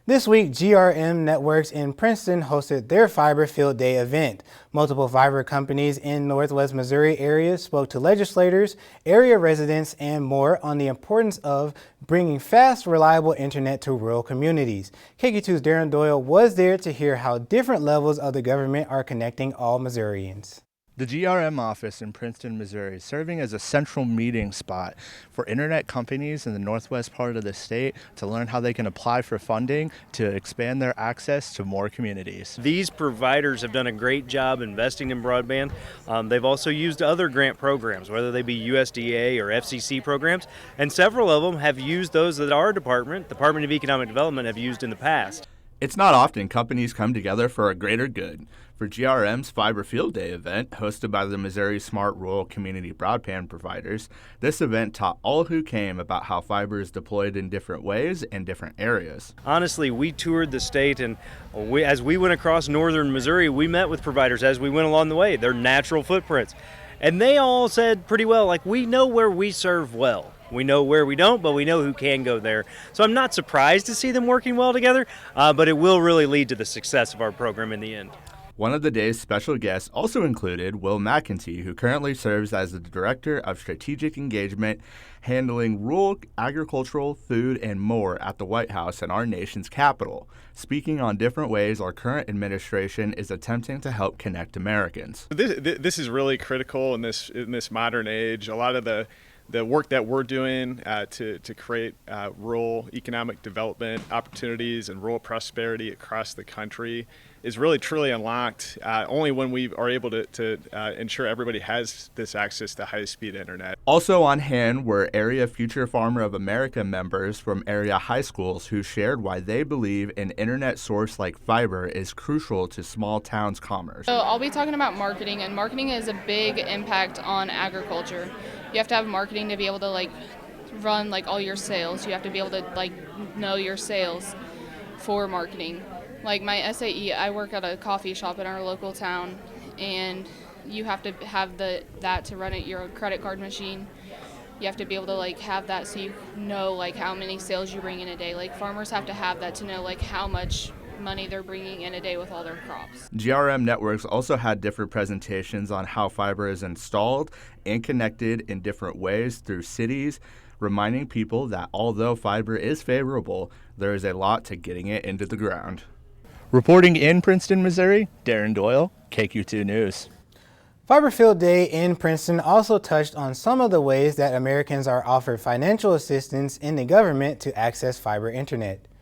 This week, GRM Networks in Princeton hosted their Fiber Field Day event. Multiple fiber companies in Northwest Missouri area spoke to legislators, area residents, and more on the importance of bringing fast, reliable internet to rural communities. KQ2's Darren Doyle was there to hear how different levels of the government are connecting all Missourians. The GRM office in Princeton, Missouri is serving as a central meeting spot for internet companies in the northwest part of the state to learn how they can apply for funding to expand their access to more communities. These providers have done a great job investing in broadband. They've also used other grant programs, whether they be USDA or FCC programs, and several of them have used those that our Department of Economic Development, have used in the past. It's not often companies come together for a greater good. For GRM's Fiber Field Day event, hosted by the Missouri Smart Rural Community Broadband Providers, this event taught all who came about how fiber is deployed in different ways in different areas. Honestly, we toured the state, and as we went across northern Missouri, we met with providers as we went along the way, their natural footprints. And they all said pretty well, like, we know where we serve well. We know where we don't, but we know who can go there. So I'm not surprised to see them working well together, but it will really lead to the success of our program in the end. One of the day's special guests also included Will McIntee, who currently serves as the Director of Strategic Engagement, handling rural, agricultural, food, and more at the White House and our nation's capital, speaking on different ways our current administration is attempting to help connect Americans. This is really critical in this modern age. A lot of the work that we're doing to create rural economic development opportunities and rural prosperity across the country is really truly unlocked only when we are able to ensure everybody has this access to high-speed internet. Also on hand were Area Future Farmer of America members from area high schools who shared why they believe an internet source like fiber is crucial to small towns' commerce. So I'll be talking about marketing, and marketing is a big impact on agriculture. You have to have marketing to be able to run all your sales. You have to be able to know your sales for marketing. Like my SAE, I work at a coffee shop in our local town, and you have to have that to run at your credit card machine. You have to be able to have that so you know how many sales you bring in a day. Farmers have to have that to know how much money they're bringing in a day with all their crops. GRM Networks also had different presentations on how fiber is installed and connected in different ways through cities, reminding people that although fiber is favorable, there is a lot to getting it into the ground. Reporting in Princeton, Missouri, Darren Doyle, KQ2 News. Fiber Field Day in Princeton also touched on some of the ways that Americans are offered financial assistance in the government to access fiber internet.